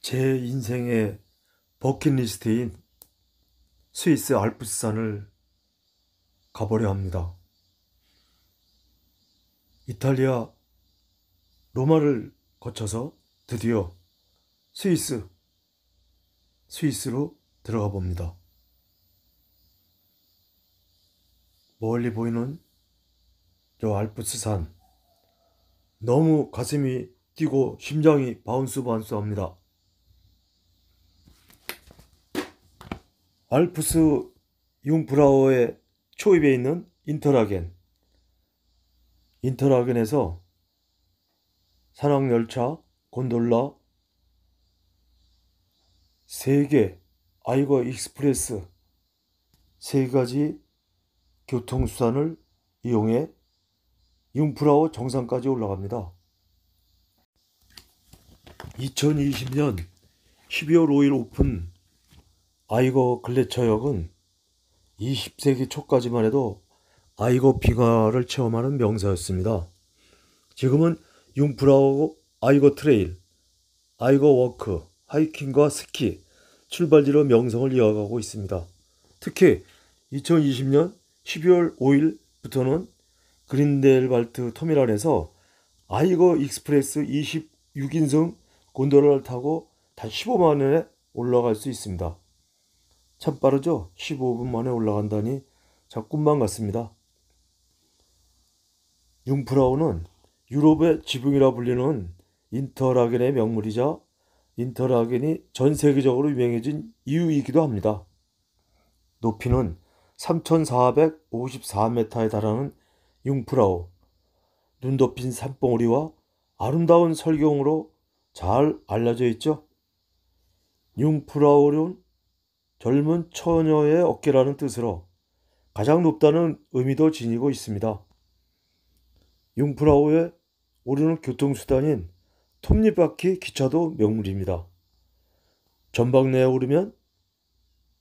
제 인생의 버킷리스트인 스위스 알프스산을 가보려 합니다. 이탈리아 로마를 거쳐서 드디어 스위스로 들어가 봅니다. 멀리 보이는 저 알프스산, 너무 가슴이 뛰고 심장이 바운스 합니다. 알프스 융프라우의 초입에 있는 인터라겐에서 산악열차, 곤돌라, 세계 아이거 익스프레스 3가지 교통수단을 이용해 융프라우 정상까지 올라갑니다. 2020년 12월 5일 오픈 아이거 글래처역은 20세기 초까지만 해도 아이거 빙하를 체험하는 명사였습니다. 지금은 융프라우 아이거 트레일, 아이거 워크, 하이킹과 스키, 출발지로 명성을 이어가고 있습니다. 특히 2020년 12월 5일부터는 그린델발트 터미널에서 아이거 익스프레스 26인승 곤돌라를 타고 단 15분 만에 올라갈 수 있습니다. 참 빠르죠? 15분 만에 올라간다니 참 꿈만 같습니다. 융프라우는 유럽의 지붕이라 불리는 인터라겐의 명물이자 인터라겐이 전 세계적으로 유명해진 이유이기도 합니다. 높이는 3,454m에 달하는 융프라우, 눈 덮인 산봉우리와 아름다운 설경으로 잘 알려져 있죠. 융프라우는 젊은 처녀의 어깨라는 뜻으로 가장 높다는 의미도 지니고 있습니다. 융프라우에 오르는 교통수단인 톱니바퀴 기차도 명물입니다. 전방내에 오르면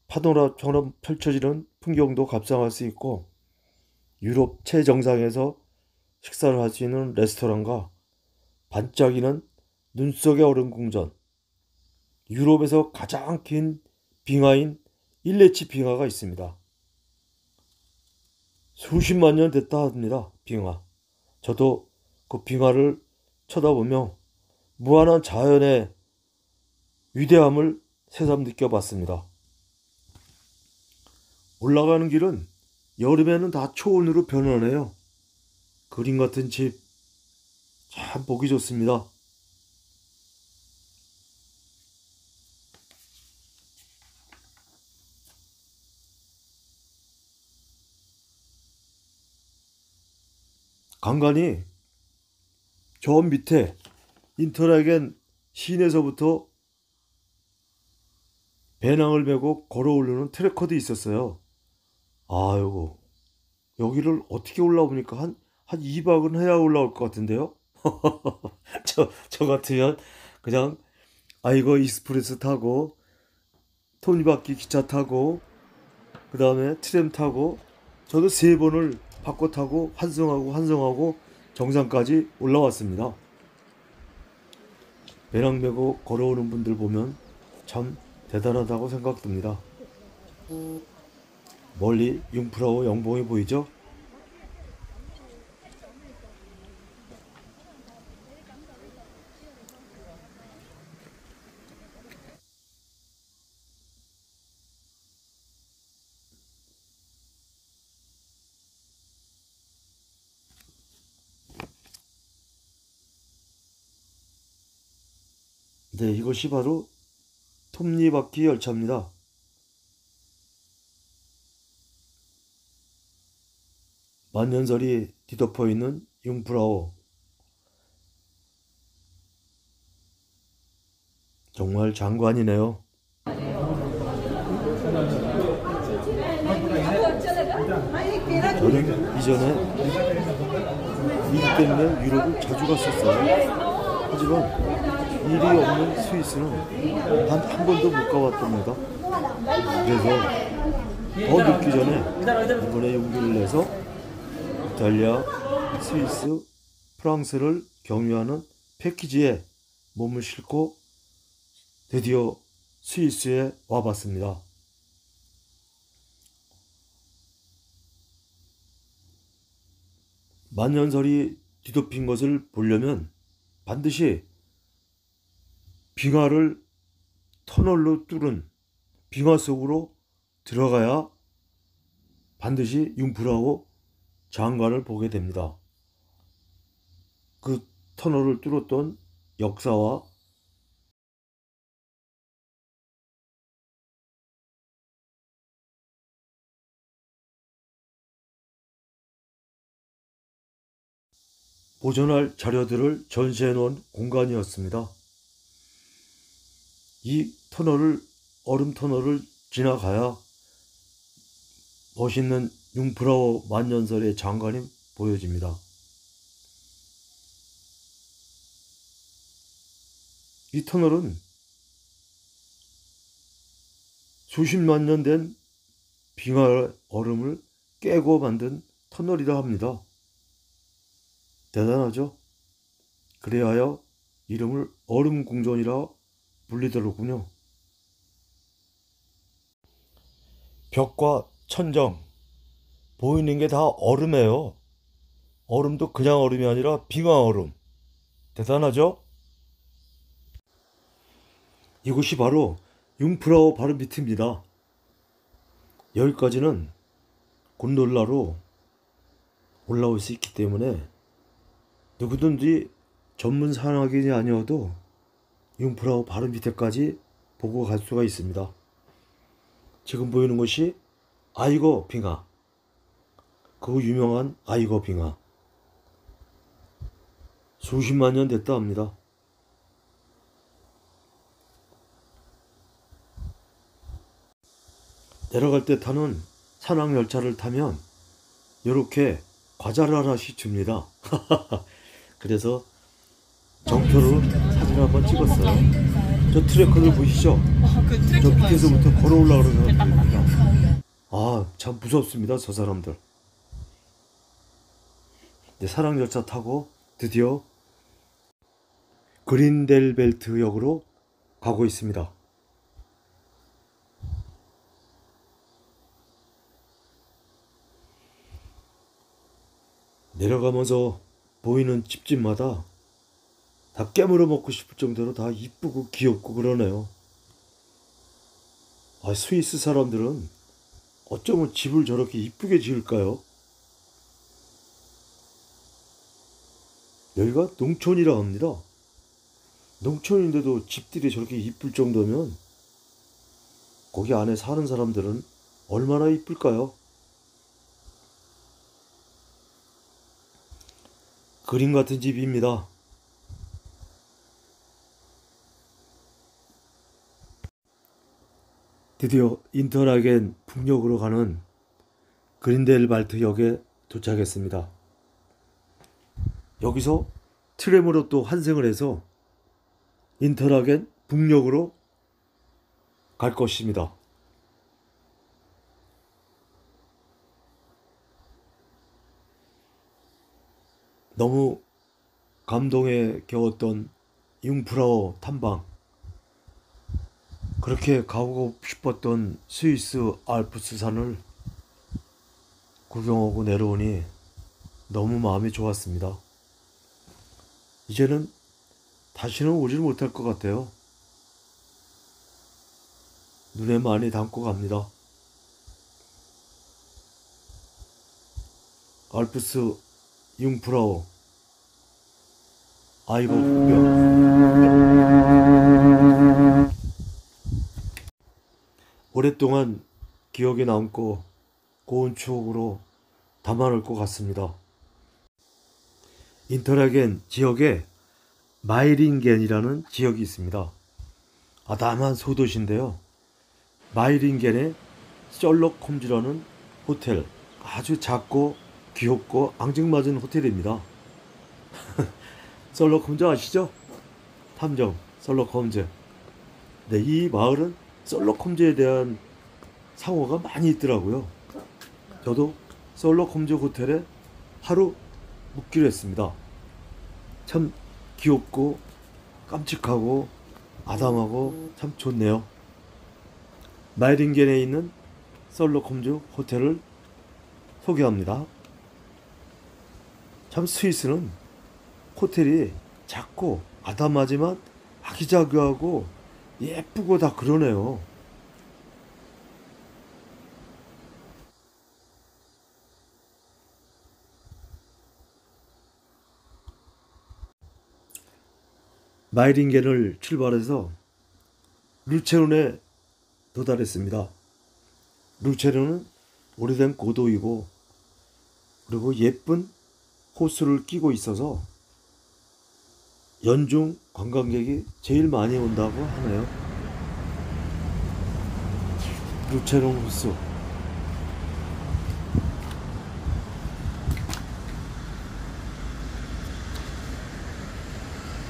파노라마처럼 펼쳐지는 풍경도 감상할 수 있고, 유럽 최정상에서 식사를 할 수 있는 레스토랑과 반짝이는 눈 속의 얼음 궁전, 유럽에서 가장 긴 빙하인 일레치 빙하가 있습니다. 수십만 년 됐다 합니다. 빙하. 저도 그 빙하를 쳐다보며 무한한 자연의 위대함을 새삼 느껴봤습니다. 올라가는 길은 여름에는 다 초원으로 변하네요. 그림 같은 집, 참 보기 좋습니다. 간간히 저 밑에 인터라겐 시내에서부터 배낭을 메고 걸어 오르는 트레커도 있었어요. 아이고, 여기를 어떻게 올라오니까 한 2박은 해야 올라올 것 같은데요? 저 같으면 그냥 아이거 익스프레스 타고 톱니바퀴 기차 타고 그 다음에 트램 타고 저도 3번을 바꿔 타고 환승하고 정상까지 올라왔습니다. 배낭 메고 걸어오는 분들 보면 참 대단하다고 생각됩니다. 멀리 융프라우 영봉이 보이죠? 네, 이것이 바로 톱니바퀴 열차입니다. 만년설이 뒤덮여 있는 융프라우, 정말 장관이네요. 저는 이전에 일 때문에 유럽을 자주 갔었어요. 하지만 일이 없는 스위스는 단 한 번도 못 가봤답니다. 그래서 더 늦기 전에 이번에 용기를 내서 이탈리아, 스위스, 프랑스를 경유하는 패키지에 몸을 싣고 드디어 스위스에 와봤습니다. 만년설이 뒤덮인 것을 보려면 반드시 빙하를 터널로 뚫은 빙하 속으로 들어가야 반드시 융프라우 장관을 보게 됩니다. 그 터널을 뚫었던 역사와 보존할 자료들을 전시해 놓은 공간이었습니다. 이 얼음 터널을 지나가야 멋있는 융프라우 만년설의 장관이 보여집니다. 이 터널은 수십만 년 된 빙하 얼음을 깨고 만든 터널이라 합니다. 대단하죠? 그래야 이름을 얼음궁전이라 불리더군요. 벽과 천정 보이는 게 다 얼음이에요. 얼음도 그냥 얼음이 아니라 빙하 얼음. 대단하죠? 이곳이 바로 융프라우 바로 밑입니다. 여기까지는 곤돌라로 올라올 수 있기 때문에 누구든지 전문 산악인이 아니어도 융프라우 바로 밑에까지 보고 갈 수가 있습니다. 지금 보이는 것이 아이거 빙하, 그 유명한 아이거 빙하. 수십만 년 됐다 합니다. 내려갈 때 타는 산악열차를 타면 이렇게 과자를 하나씩 줍니다. 그래서 정표로 사진 한번 찍었어요. 저 트레커들 보이시죠? 저 밑에서부터 걸어 올라가는 사람들입니다. 참 무섭습니다, 저 사람들. 네, 산악열차 타고 드디어 그린델벨트 역으로 가고 있습니다. 내려가면서 보이는 집집마다 다 깨물어 먹고 싶을 정도로 다 이쁘고 귀엽고 그러네요. 스위스 사람들은 어쩌면 집을 저렇게 이쁘게 지을까요? 여기가 농촌이라 합니다. 농촌인데도 집들이 저렇게 이쁠 정도면 거기 안에 사는 사람들은 얼마나 이쁠까요? 그림 같은 집입니다. 드디어 인터라겐 북역으로 가는 그린델발트 역에 도착했습니다. 여기서 트램으로 또 환승을 해서 인터라겐 북역으로 갈 것입니다. 너무 감동에 겨웠던 융프라우 탐방, 그렇게 가고 싶었던 스위스 알프스 산을 구경하고 내려오니 너무 마음이 좋았습니다. 이제는 다시는 오질 못할 것 같아요. 눈에 많이 담고 갑니다. 알프스 융프라우 아이고 풍경, 오랫동안 기억에 남고 고운 추억으로 담아놓을 것 같습니다. 인터라겐 지역에 마이링겐이라는 지역이 있습니다. 아담한 소도시인데요. 마이링겐의 셜록 홈즈라는 호텔, 아주 작고 귀엽고 앙증맞은 호텔입니다. 셜록 홈즈 아시죠? 탐정 셜록 홈즈. 네, 이 마을은 셜록 홈즈에 대한 상호가 많이 있더라고요. 저도 셜록 홈즈 호텔에 하루 묵기로 했습니다. 참 귀엽고 깜찍하고 아담하고 참 좋네요. 마이링겐에 있는 셜록 홈즈 호텔을 소개합니다. 참 스위스는 호텔이 작고 아담하지만 아기자기하고 예쁘고 다 그러네요. 마이링겐을 출발해서 루체른에 도달했습니다. 루체른은 오래된 고도이고 그리고 예쁜 호수를 끼고 있어서 연중 관광객이 제일 많이 온다고 하네요. 루체른 호수.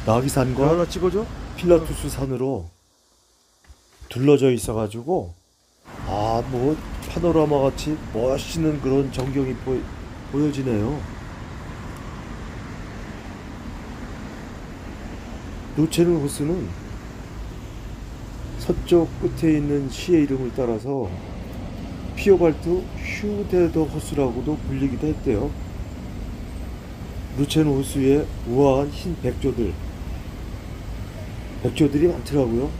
나기산과 하나 찍어줘? 필라투스 산으로 둘러져 있어가지고 뭐 파노라마 같이 멋있는 그런 전경이 보여지네요. 루체른 호수는 서쪽 끝에 있는 시의 이름을 따라서 피오발트 휴데더 호수라고도 불리기도 했대요. 루체른 호수에 우아한 흰 백조들이 많더라고요.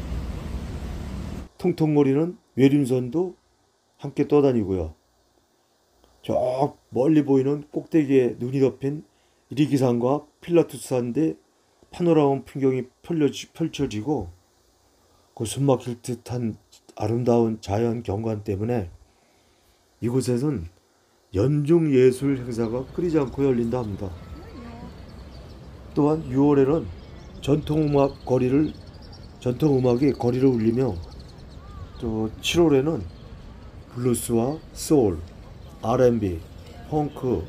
통통거리는 외림선도 함께 떠다니고요. 저 멀리 보이는 꼭대기에 눈이 덮인 리기산과 필라투스산대 파노라마 풍경이 펼쳐지고 그 숨막힐 듯한 아름다운 자연 경관 때문에 이곳에선 연중 예술 행사가 끊이지 않고 열린다 합니다. 또한 6월에는 전통음악이 거리를 울리며 또 7월에는 블루스와 소울, R&B, 펑크,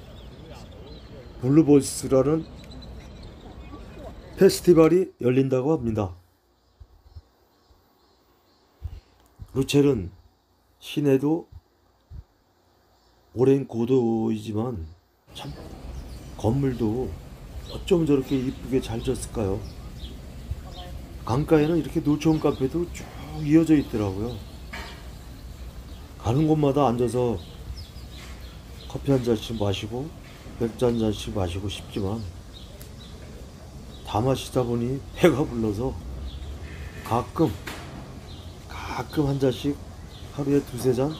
블루보이스라는 페스티벌이 열린다고 합니다. 루체른 시내도 오랜 고도이지만 참 건물도 어쩜 저렇게 이쁘게 잘 지었을까요? 강가에는 이렇게 노천 카페도 쭉 이어져 있더라고요. 가는 곳마다 앉아서 커피 한 잔씩 마시고 맥주 한 잔씩 마시고 싶지만 다 마시다 보니 배가 불러서 가끔 한 잔씩 하루에 두세 잔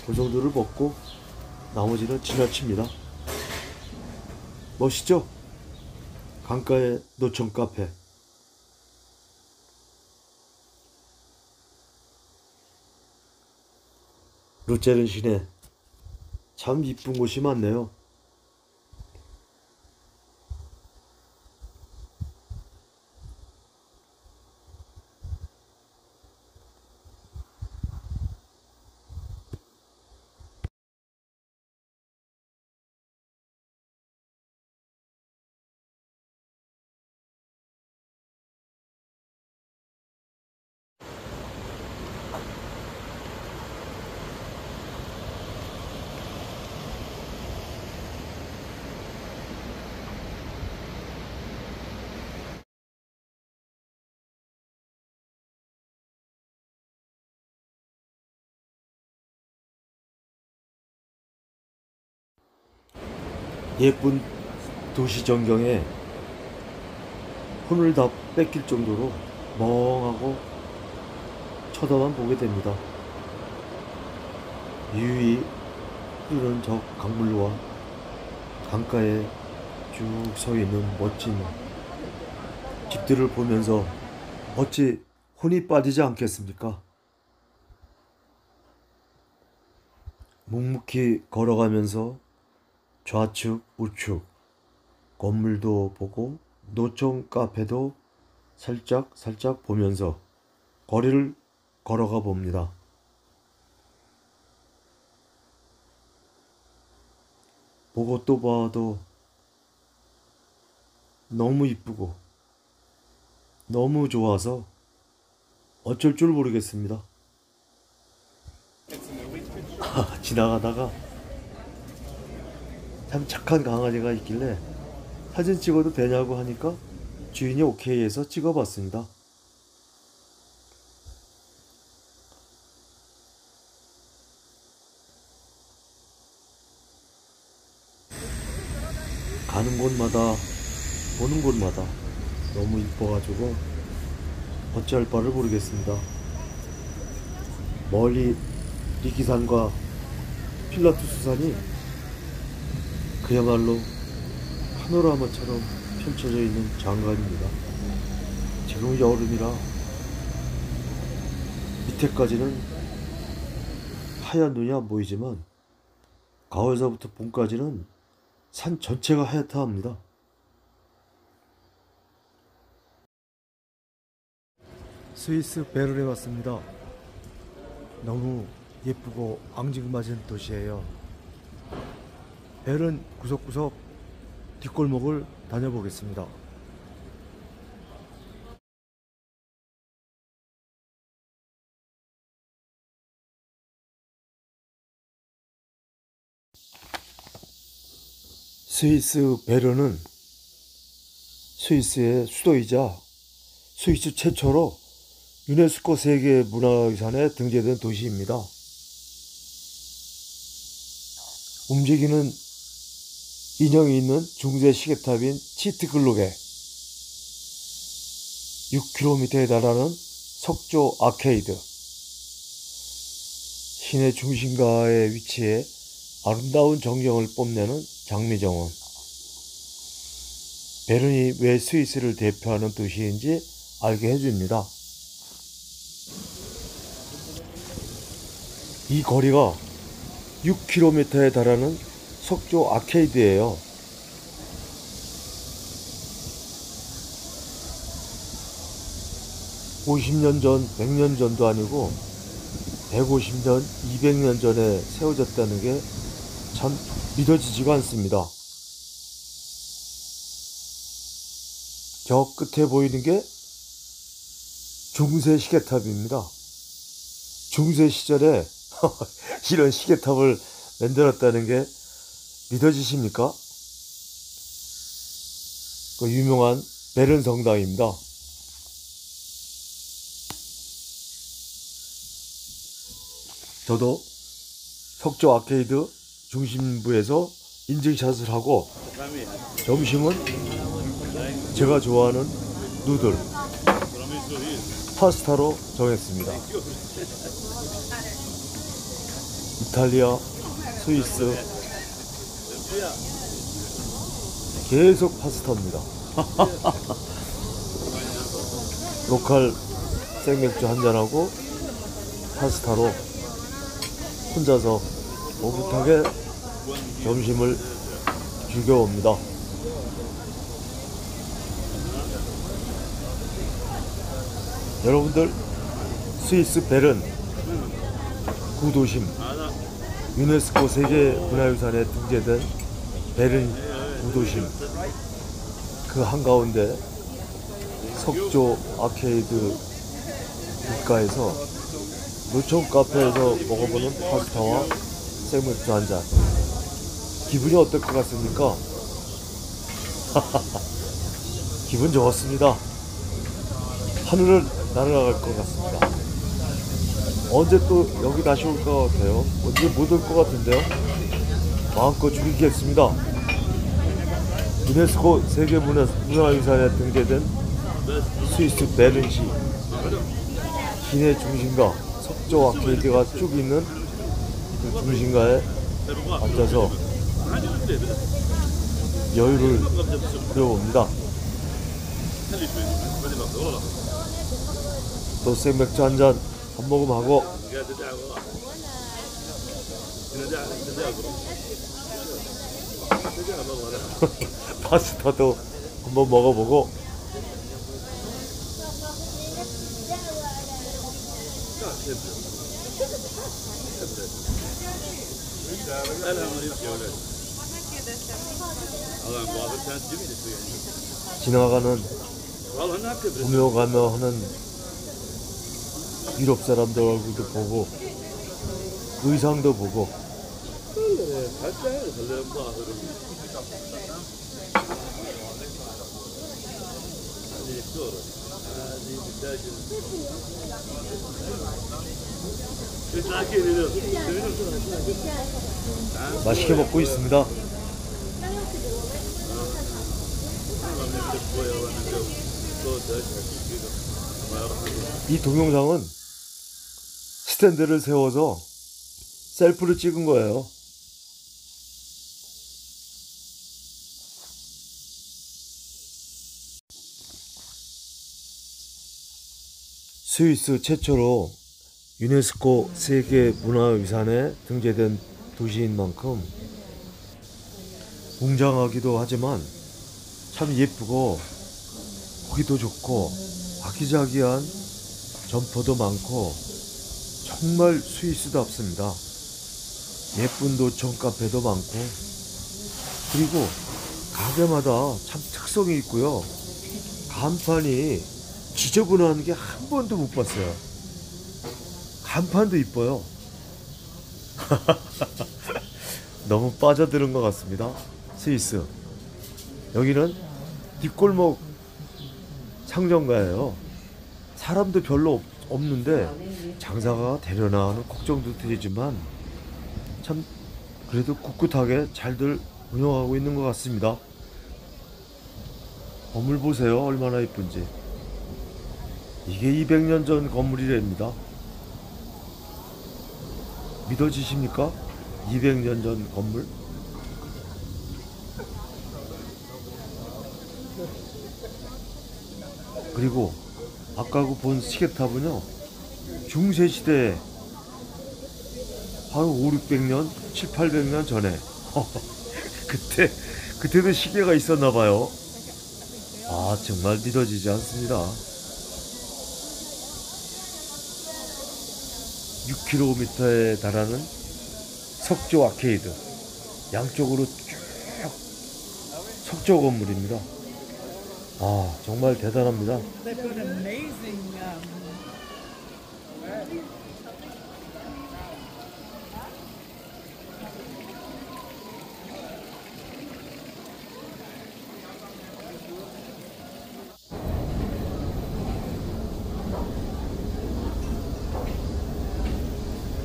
그 정도를 먹고 나머지는 지나칩니다. 멋있죠? 강가의 노천 카페. 루체른 시내 참 이쁜 곳이 많네요. 예쁜 도시 전경에 혼을 다 뺏길 정도로 멍하고 쳐다만 보게 됩니다. 유유히 흐르는 저 강물로와 강가에 쭉 서 있는 멋진 집들을 보면서 어찌 혼이 빠지지 않겠습니까? 묵묵히 걸어가면서 좌측 우측 건물도 보고 노천 카페도 살짝 보면서 거리를 걸어가 봅니다. 보고 또 봐도 너무 이쁘고 너무 좋아서 어쩔 줄 모르겠습니다. 지나가다가 참 착한 강아지가 있길래 사진 찍어도 되냐고 하니까 주인이 오케이 해서 찍어봤습니다. 가는 곳마다 보는 곳마다 너무 이뻐가지고 어찌할 바를 모르겠습니다. 멀리 리기산과 필라투스산이 그야말로 파노라마처럼 펼쳐져 있는 장관입니다. 지금 여름이라 밑에까지는 하얀 눈이 안 보이지만 가을서부터 봄까지는 산 전체가 하얗다 합니다. 스위스 베른에 왔습니다. 너무 예쁘고 앙증맞은 도시예요. 베른 구석구석 뒷골목을 다녀보겠습니다. 스위스 베른은 스위스의 수도이자 스위스 최초로 유네스코 세계문화유산에 등재된 도시입니다. 움직이는 인형이 있는 중세 시계탑인 치트글록에 6km에 달하는 석조 아케이드, 시내 중심가에 위치해 아름다운 전경을 뽐내는 장미정원. 베른이 왜 스위스를 대표하는 도시인지 알게 해줍니다. 이 거리가 6km에 달하는 석조 아케이드예요. (50년) 전, 100년 전도 아니고 150년, 200년 전에 세워졌다는 게 참 믿어지지가 않습니다. 저 끝에 보이는 게 중세 시계탑입니다. 중세 시절에 이런 시계탑을 만들었다는 게 믿어지십니까? 그 유명한 베른 성당입니다. 저도 석조 아케이드 중심부에서 인증샷을 하고 점심은 제가 좋아하는 누들, 파스타로 정했습니다. 이탈리아, 스위스 계속 파스타입니다. 로컬 생맥주 한잔하고 파스타로 혼자서 오붓하게 점심을 즐겨옵니다. 여러분들, 스위스 베른 구도심, 유네스코 세계문화유산에 등재된 베른 구도심, 그 한가운데 석조 아케이드 길가에서 노천 카페에서 먹어보는 파스타와 생맥주 한잔, 기분이 어떨 것 같습니까? 기분 좋았습니다. 하늘을 날아갈 것 같습니다. 언제 또 여기 다시 올 것 같아요? 언제 못 올 것 같은데요? 마음껏 즐기겠습니다. 유네스코 세계문화유산에 등재된 스위스 베른시 시내 중심가 석조 아케이드가 쭉 있는 그 중심가에 앉아서 여유를 부려봅니다. 또 생맥주 한잔 한 모금 하고 파스타도 한번 먹어보고 지나가는 오며 가며 하는 유럽 사람들 얼굴도 보고 의상도 보고 맛있게 먹고 있습니다. 이 동영상은 스탠드를 세워서 셀프를 찍은 거예요. 스위스 최초로 유네스코 세계문화유산에 등재된 도시인 만큼 웅장하기도 하지만 참 예쁘고 보기도 좋고 아기자기한 점포도 많고 정말 스위스답습니다. 예쁜 노천 카페도 많고 그리고 가게마다 참 특성이 있고요. 간판이 지저분한 게 한 번도 못 봤어요. 간판도 이뻐요. 너무 빠져드는 것 같습니다. 스위스. 여기는 뒷골목 상점가예요. 사람도 별로 없는데 장사가 되려나 하는 걱정도 들지만 참 그래도 꿋꿋하게 잘들 운영하고 있는 것 같습니다. 건물 보세요. 얼마나 이쁜지. 이게 200년 전 건물이랍니다. 믿어지십니까? 200년 전 건물? 그리고 아까 그 본 시계탑은요, 중세시대에 바로 5, 600년, 7, 800년 전에 그때도 시계가 있었나봐요. 아, 정말 믿어지지 않습니다. 6km에 달하는 석조 아케이드, 양쪽으로 쭉 석조 건물입니다. 아, 정말 대단합니다.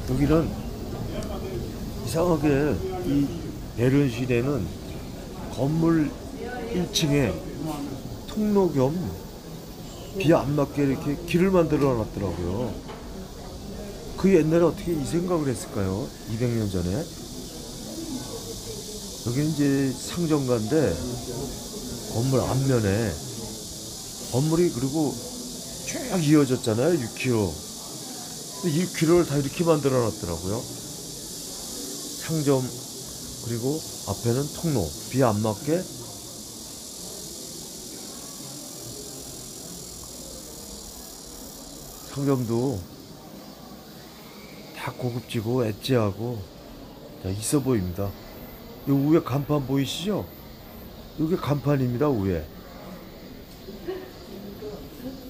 여기는 이상하게 이 베른 시내는 건물 1층에 통로 겸 비 안 맞게 이렇게 길을 만들어 놨더라고요. 그 옛날에 어떻게 이 생각을 했을까요? 200년 전에. 여기는 이제 상점가인데 건물 앞면에 건물이 그리고 쭉 이어졌잖아요. 6km. 6km를 다 이렇게 만들어 놨더라고요. 상점 그리고 앞에는 통로, 비 안 맞게. 상점도 다 고급지고 엣지하고 있어 보입니다. 요 위에 간판 보이시죠? 이게 간판입니다. 위에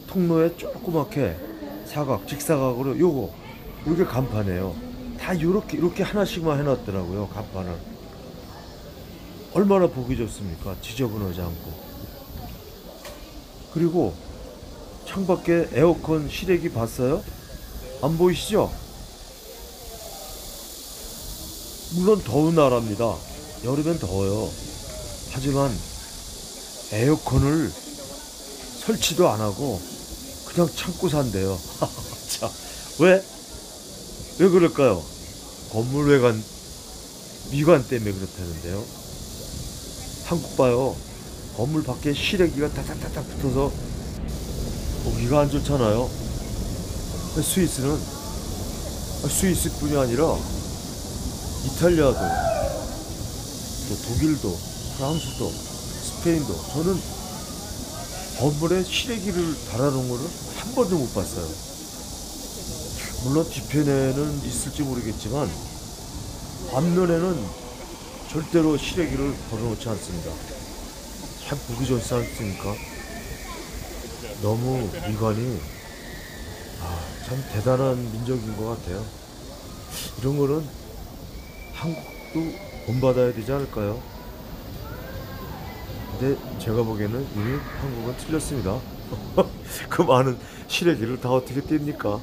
통로에 조그맣게 사각, 직사각으로 요게 간판이에요. 다 이렇게 하나씩만 해놨더라고요. 간판을. 얼마나 보기 좋습니까? 지저분하지 않고. 그리고 창밖에 에어컨 실외기 봤어요? 안 보이시죠? 물론 더운 나라입니다. 여름엔 더워요. 하지만 에어컨을 설치도 안 하고 그냥 참고 산대요. 자, 왜 그럴까요? 건물 외관 미관 때문에 그렇다는데요. 한국 봐요. 건물 밖에 실외기가 타닥타닥 붙어서 보기가 안 좋잖아요. 스위스는 스위스뿐이 아니라 이탈리아도 또 독일도 프랑스도 스페인도 저는 건물에 실외기를 달아놓은 거를 한 번도 못 봤어요. 물론 뒤편에는 있을지 모르겠지만 앞면에는 절대로 실외기를 걸어놓지 않습니다. 참 보기 좋지 않습니까? 너무 미관이 참 대단한 민족인 것 같아요. 이런 거는 한국도 본받아야 되지 않을까요? 근데 제가 보기에는 이미 한국은 틀렸습니다. 그 많은 실외기를 다 어떻게 띱니까?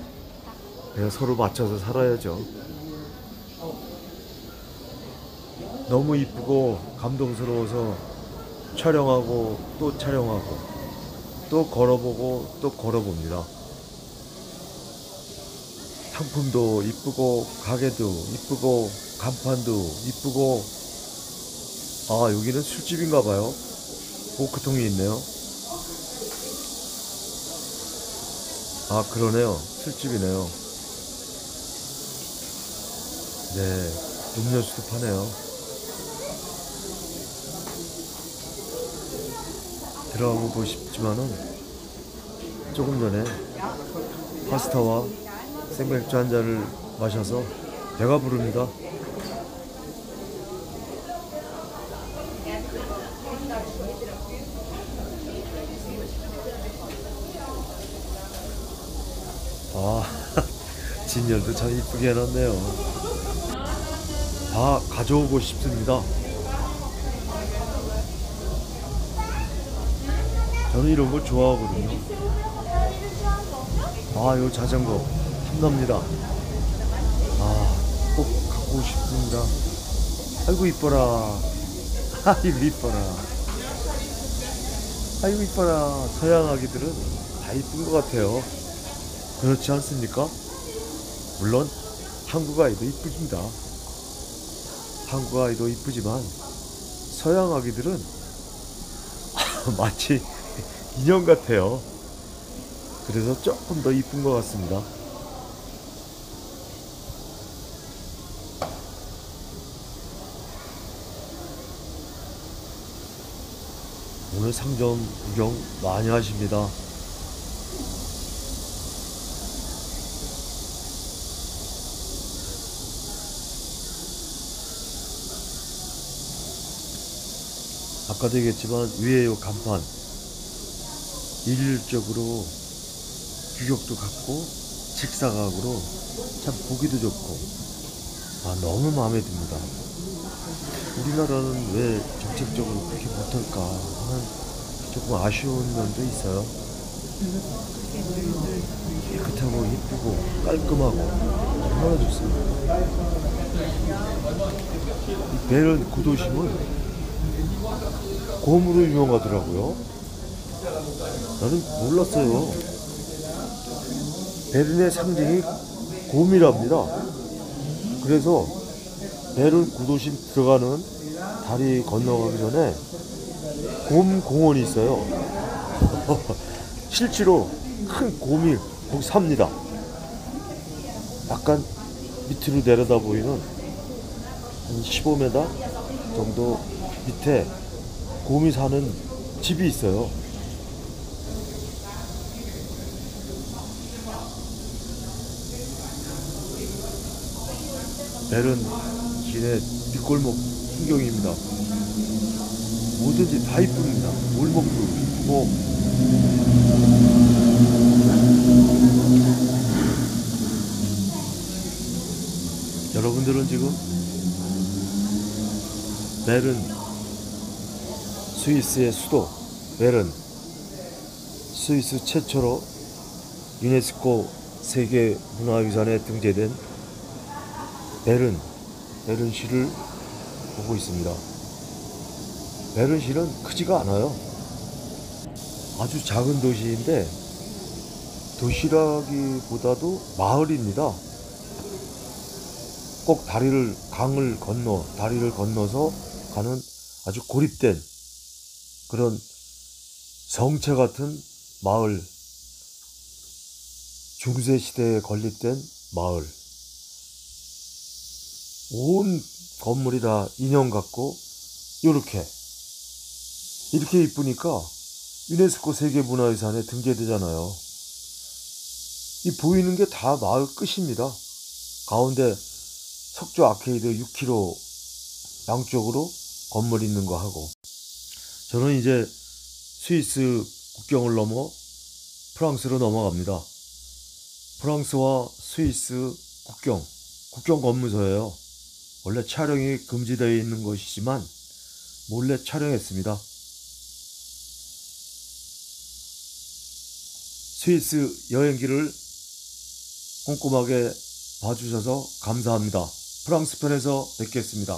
그냥 서로 맞춰서 살아야죠. 너무 이쁘고 감동스러워서 촬영하고 또 촬영하고 또 걸어보고 또 걸어봅니다. 상품도 이쁘고 가게도 이쁘고 간판도 이쁘고, 아 여기는 술집인가봐요. 오크통이 있네요. 아 그러네요, 술집이네요. 네, 음료수도 파네요. 들어가 보고 싶지만은 조금 전에 파스타와 생맥주 한 잔을 마셔서 배가 부릅니다. 아 진열도 참 이쁘게 해놨네요. 다 가져오고 싶습니다. 저는 이런 걸 좋아하거든요. 아, 요 자전거 탐납니다. 아, 꼭 갖고 싶습니다. 아이고 이뻐라. 아이고 이뻐라. 아이고 이뻐라. 서양 아기들은 다 이쁜 것 같아요. 그렇지 않습니까? 물론 한국 아이도 이쁘십니다. 한국 아이도 이쁘지만 서양 아기들은 마치 인형 같아요. 그래서 조금 더 이쁜 것 같습니다. 오늘 상점 구경 많이 하십니다. 아까도 얘기했지만 위에 요 간판 일률적으로 규격도 같고 직사각으로 참 보기도 좋고, 아 너무 마음에 듭니다. 우리나라는 왜 정책적으로 그렇게 못할까 하는 조금 아쉬운 면도 있어요. 깨끗하고 이쁘고 깔끔하고 얼마나 좋습니다. 이 베른 구도심은 곰으로 유명하더라고요. 나는 몰랐어요. 베른의 상징이 곰이랍니다. 그래서 베른 구도심 들어가는 다리 건너가기 전에 곰 공원이 있어요. 실제로 큰 곰이 거기 삽니다. 약간 밑으로 내려다 보이는 한 15m 정도 밑에 곰이 사는 집이 있어요. 베른 시내 뒷골목 풍경입니다. 뭐든지 다 이쁩니다. 골목도 이쁘고, 여러분들은 지금 베른, 스위스의 수도 베른, 스위스 최초로 유네스코 세계문화유산에 등재된 베른시를 보고 있습니다. 베른시는 크지가 않아요. 아주 작은 도시인데 도시라기보다도 마을입니다. 꼭 강을 건너 다리를 건너서 가는 아주 고립된 그런 성체 같은 마을, 중세 시대에 건립된 마을. 온 건물이 다 인형 같고 이렇게 이쁘니까 유네스코 세계문화유산에 등재되잖아요. 이 보이는 게 다 마을 끝입니다. 가운데 석조 아케이드 6km 양쪽으로 건물 있는 거 하고. 저는 이제 스위스 국경을 넘어 프랑스로 넘어갑니다. 프랑스와 스위스 국경 검문소예요. 원래 촬영이 금지되어 있는 것이지만 몰래 촬영했습니다. 스위스 여행기를 꼼꼼하게 봐주셔서 감사합니다. 프랑스 편에서 뵙겠습니다.